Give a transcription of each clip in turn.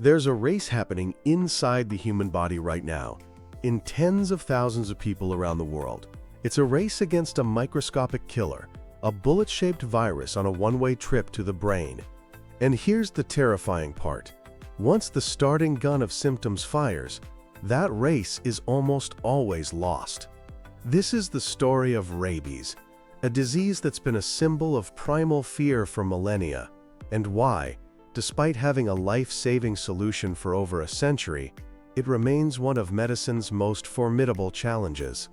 There's a race happening inside the human body right now, in tens of thousands of people around the world. It's a race against a microscopic killer, a bullet-shaped virus on a one-way trip to the brain. And here's the terrifying part. Once the starting gun of symptoms fires, that race is almost always lost. This is the story of rabies, a disease that's been a symbol of primal fear for millennia, and why, despite having a life-saving solution for over a century, it remains one of medicine's most formidable challenges.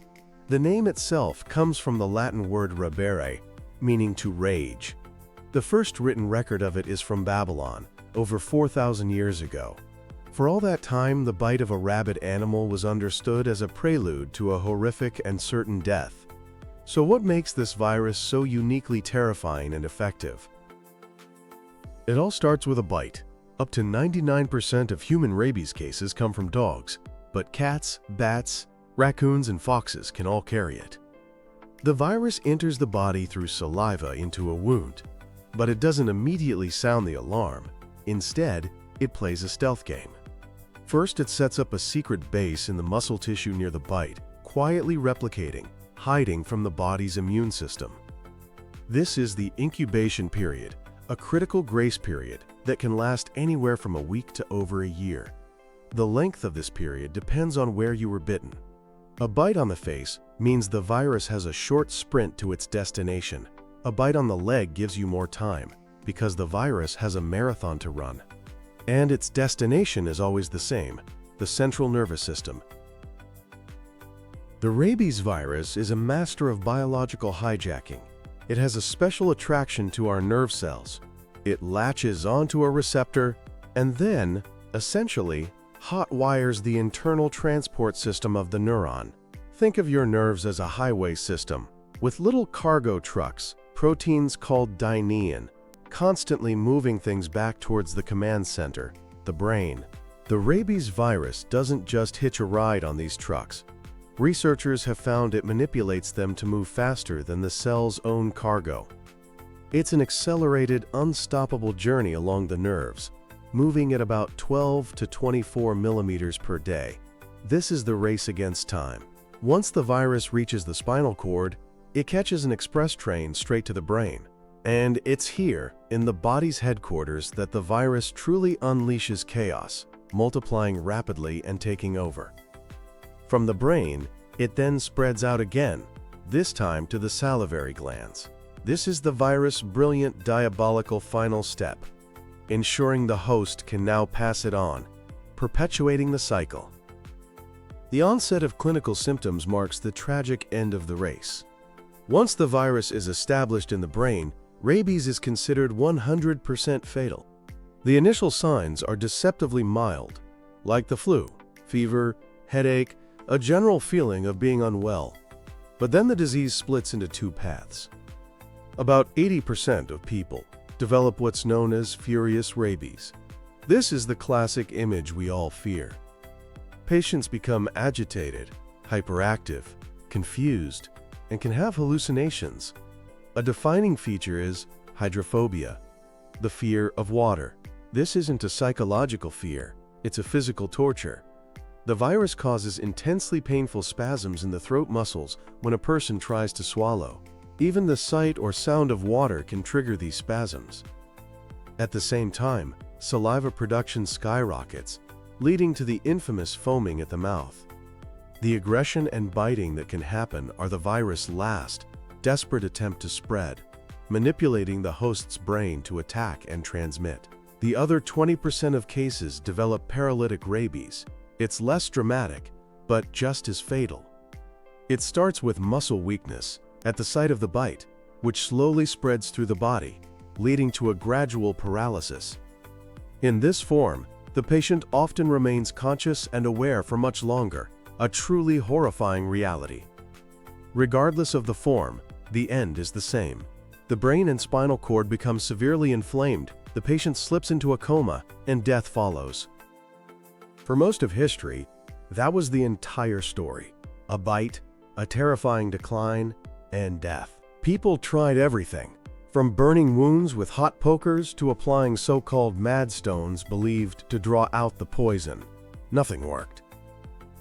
The name itself comes from the Latin word rabere, meaning to rage. The first written record of it is from Babylon, over 4,000 years ago. For all that time, the bite of a rabid animal was understood as a prelude to a horrific and certain death. So what makes this virus so uniquely terrifying and effective? It all starts with a bite. Up to 99% of human rabies cases come from dogs, but cats, bats, raccoons, and foxes can all carry it. The virus enters the body through saliva into a wound, but it doesn't immediately sound the alarm. Instead, it plays a stealth game. First, it sets up a secret base in the muscle tissue near the bite, quietly replicating, hiding from the body's immune system. This is the incubation period, a critical grace period that can last anywhere from a week to over a year. The length of this period depends on where you were bitten. A bite on the face means the virus has a short sprint to its destination. A bite on the leg gives you more time, because the virus has a marathon to run. And its destination is always the same, the central nervous system. The rabies virus is a master of biological hijacking. It has a special attraction to our nerve cells. It latches onto a receptor and then, essentially, hot wires the internal transport system of the neuron. Think of your nerves as a highway system, with little cargo trucks, proteins called dynein, constantly moving things back towards the command center, the brain. The rabies virus doesn't just hitch a ride on these trucks. Researchers have found it manipulates them to move faster than the cell's own cargo. It's an accelerated, unstoppable journey along the nerves, moving at about 12 to 24 millimeters per day. This is the race against time. Once the virus reaches the spinal cord, it catches an express train straight to the brain. And it's here, in the body's headquarters, that the virus truly unleashes chaos, multiplying rapidly and taking over. From the brain, it then spreads out again, this time to the salivary glands. This is the virus' brilliant, diabolical final step, ensuring the host can now pass it on, perpetuating the cycle. The onset of clinical symptoms marks the tragic end of the race. Once the virus is established in the brain, rabies is considered 100% fatal. The initial signs are deceptively mild, like the flu, fever, headache, a general feeling of being unwell. But then the disease splits into two paths. About 80% of people develop what's known as furious rabies. This is the classic image we all fear. Patients become agitated, hyperactive, confused, and can have hallucinations. A defining feature is hydrophobia, the fear of water. This isn't a psychological fear, it's a physical torture. The virus causes intensely painful spasms in the throat muscles when a person tries to swallow. Even the sight or sound of water can trigger these spasms. At the same time, saliva production skyrockets, leading to the infamous foaming at the mouth. The aggression and biting that can happen are the virus' last, desperate attempt to spread, manipulating the host's brain to attack and transmit. The other 20% of cases develop paralytic rabies. It's less dramatic, but just as fatal. It starts with muscle weakness at the site of the bite, which slowly spreads through the body, leading to a gradual paralysis. In this form, the patient often remains conscious and aware for much longer, a truly horrifying reality. Regardless of the form, the end is the same. The brain and spinal cord become severely inflamed, the patient slips into a coma, and death follows. For most of history, that was the entire story. A bite, a terrifying decline, and death. People tried everything, From burning wounds with hot pokers to applying so-called mad stones believed to draw out the poison, nothing worked.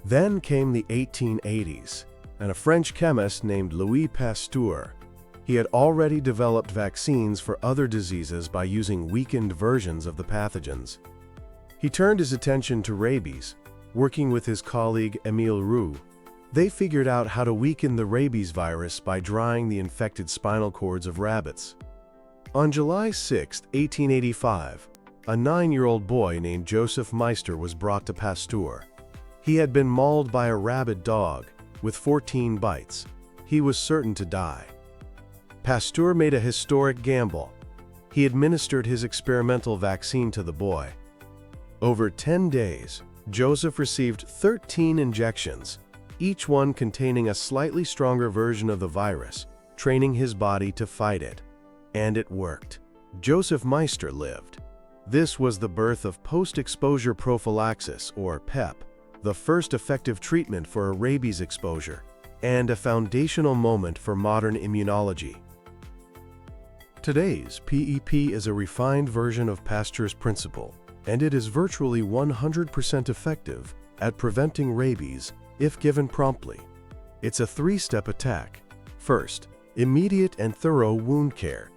Then came the 1880s, and a French chemist named Louis Pasteur. He had already developed vaccines for other diseases by using weakened versions of the pathogens. He turned his attention to rabies, working with his colleague Émile Roux. They figured out how to weaken the rabies virus by drying the infected spinal cords of rabbits. On July 6, 1885, a 9-year-old boy named Joseph Meister was brought to Pasteur. He had been mauled by a rabid dog, with 14 bites. He was certain to die. Pasteur made a historic gamble. He administered his experimental vaccine to the boy. Over 10 days, Joseph received 13 injections, each one containing a slightly stronger version of the virus, training his body to fight it. And it worked. Joseph Meister lived. This was the birth of post-exposure prophylaxis, or PEP, the first effective treatment for a rabies exposure, and a foundational moment for modern immunology. Today's PEP is a refined version of Pasteur's principle, and it is virtually 100% effective at preventing rabies if given promptly. It's a 3-step attack. First, immediate and thorough wound care.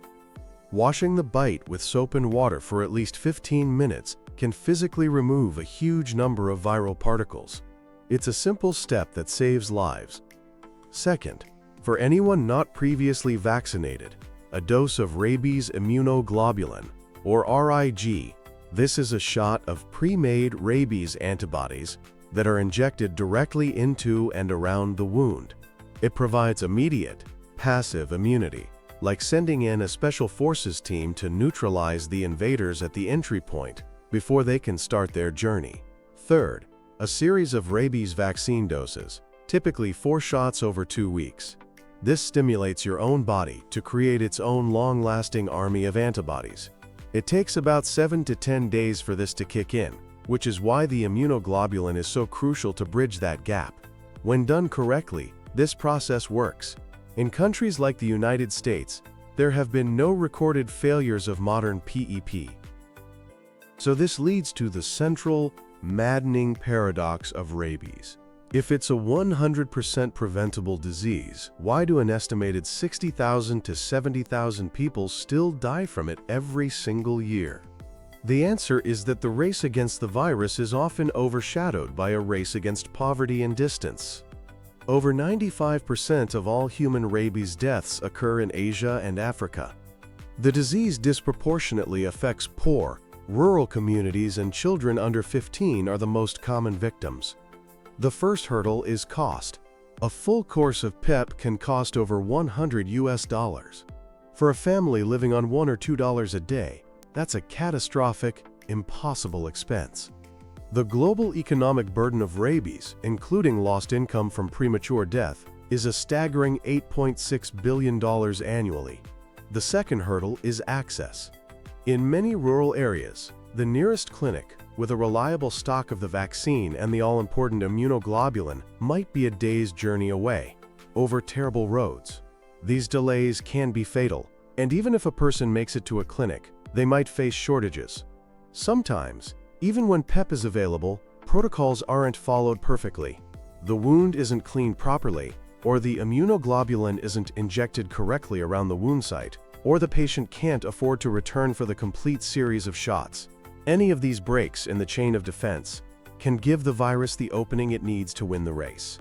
Washing the bite with soap and water for at least 15 minutes can physically remove a huge number of viral particles. It's a simple step that saves lives. Second, for anyone not previously vaccinated, a dose of rabies immunoglobulin, or RIG. This is a shot of pre-made rabies antibodies that are injected directly into and around the wound. It provides immediate, passive immunity, like sending in a special forces team to neutralize the invaders at the entry point before they can start their journey. Third, a series of rabies vaccine doses, typically 4 shots over 2 weeks. This stimulates your own body to create its own long-lasting army of antibodies. It takes about 7 to 10 days for this to kick in, which is why the immunoglobulin is so crucial to bridge that gap. When done correctly, this process works. In countries like the United States, there have been no recorded failures of modern PEP. So this leads to the central, maddening paradox of rabies. If it's a 100% preventable disease, why do an estimated 60,000 to 70,000 people still die from it every single year? The answer is that the race against the virus is often overshadowed by a race against poverty and distance. Over 95% of all human rabies deaths occur in Asia and Africa. The disease disproportionately affects poor, rural communities, and children under 15 are the most common victims. The first hurdle is cost. A full course of PEP can cost over $100. For a family living on $1 or $2 a day, that's a catastrophic, impossible expense. The global economic burden of rabies, including lost income from premature death, is a staggering $8.6 billion annually. The second hurdle is access. In many rural areas, the nearest clinic, with a reliable stock of the vaccine and the all-important immunoglobulin, might be a day's journey away, over terrible roads. These delays can be fatal, and even if a person makes it to a clinic, they might face shortages. Sometimes, even when PEP is available, protocols aren't followed perfectly. The wound isn't cleaned properly, or the immunoglobulin isn't injected correctly around the wound site, or the patient can't afford to return for the complete series of shots. Any of these breaks in the chain of defense can give the virus the opening it needs to win the race.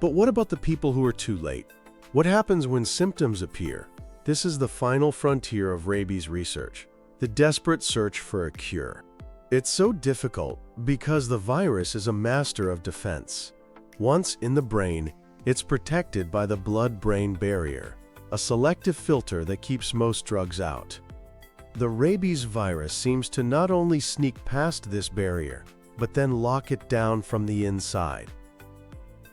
But what about the people who are too late? What happens when symptoms appear? This is the final frontier of rabies research, the desperate search for a cure. It's so difficult because the virus is a master of defense. Once in the brain, it's protected by the blood-brain barrier, a selective filter that keeps most drugs out. The rabies virus seems to not only sneak past this barrier, but then lock it down from the inside.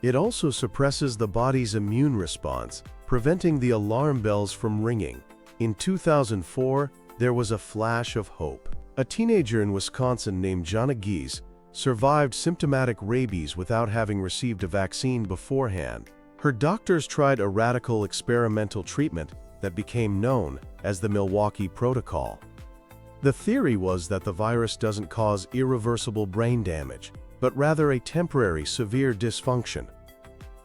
It also suppresses the body's immune response, preventing the alarm bells from ringing. In 2004, there was a flash of hope. A teenager in Wisconsin named Jana Gies survived symptomatic rabies without having received a vaccine beforehand. Her doctors tried a radical experimental treatment that became known as the Milwaukee Protocol. The theory was that the virus doesn't cause irreversible brain damage, but rather a temporary severe dysfunction.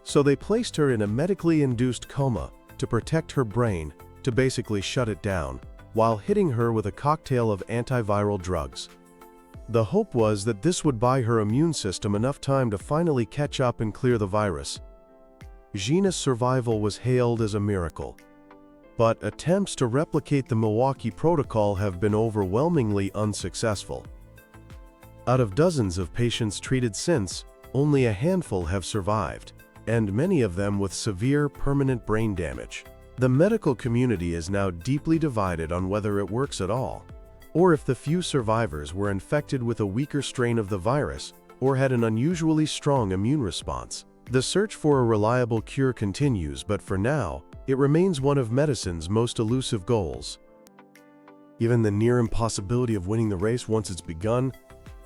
So they placed her in a medically induced coma to protect her brain, to basically shut it down, while hitting her with a cocktail of antiviral drugs. The hope was that this would buy her immune system enough time to finally catch up and clear the virus. Gina's survival was hailed as a miracle. But attempts to replicate the Milwaukee Protocol have been overwhelmingly unsuccessful. Out of dozens of patients treated since, only a handful have survived, and many of them with severe permanent brain damage. The medical community is now deeply divided on whether it works at all, or if the few survivors were infected with a weaker strain of the virus or had an unusually strong immune response. The search for a reliable cure continues, but for now, it remains one of medicine's most elusive goals. Given the near impossibility of winning the race once it's begun,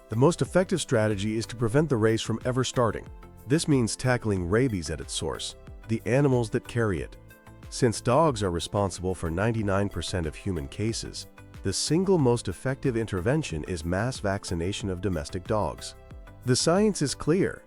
the most effective strategy is to prevent the race from ever starting. This means tackling rabies at its source, the animals that carry it. Since dogs are responsible for 99% of human cases, the single most effective intervention is mass vaccination of domestic dogs. The science is clear.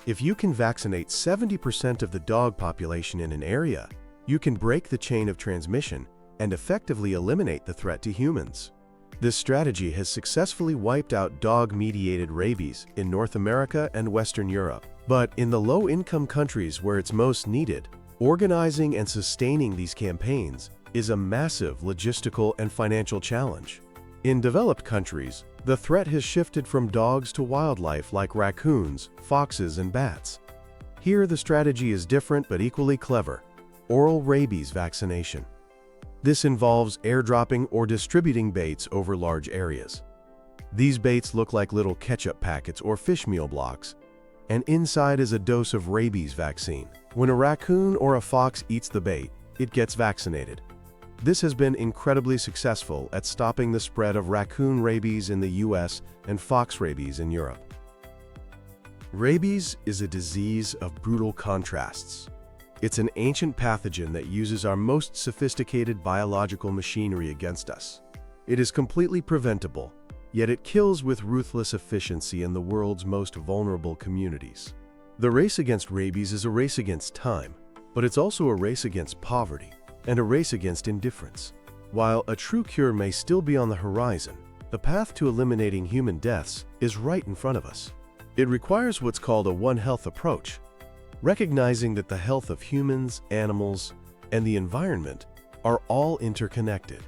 If you can vaccinate 70% of the dog population in an area, you can break the chain of transmission and effectively eliminate the threat to humans. This strategy has successfully wiped out dog-mediated rabies in North America and Western Europe. But in the low-income countries where it's most needed, organizing and sustaining these campaigns is a massive logistical and financial challenge. In developed countries, the threat has shifted from dogs to wildlife like raccoons, foxes, and bats. Here, the strategy is different but equally clever: oral rabies vaccination. This involves airdropping or distributing baits over large areas. These baits look like little ketchup packets or fish meal blocks, and inside is a dose of rabies vaccine. When a raccoon or a fox eats the bait, it gets vaccinated. This has been incredibly successful at stopping the spread of raccoon rabies in the US and fox rabies in Europe. Rabies is a disease of brutal contrasts. It's an ancient pathogen that uses our most sophisticated biological machinery against us. It is completely preventable, yet it kills with ruthless efficiency in the world's most vulnerable communities. The race against rabies is a race against time, but it's also a race against poverty and a race against indifference. While a true cure may still be on the horizon, the path to eliminating human deaths is right in front of us. It requires what's called a One Health approach, recognizing that the health of humans, animals, and the environment are all interconnected.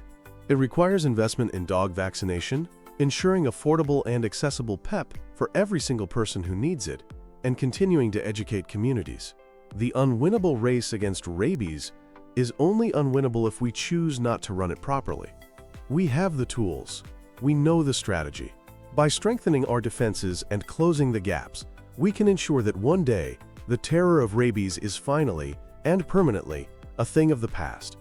It requires investment in dog vaccination, ensuring affordable and accessible PEP for every single person who needs it, and continuing to educate communities. The unwinnable race against rabies is only unwinnable if we choose not to run it properly. We have the tools. We know the strategy. By strengthening our defenses and closing the gaps, we can ensure that one day, the terror of rabies is finally and permanently a thing of the past.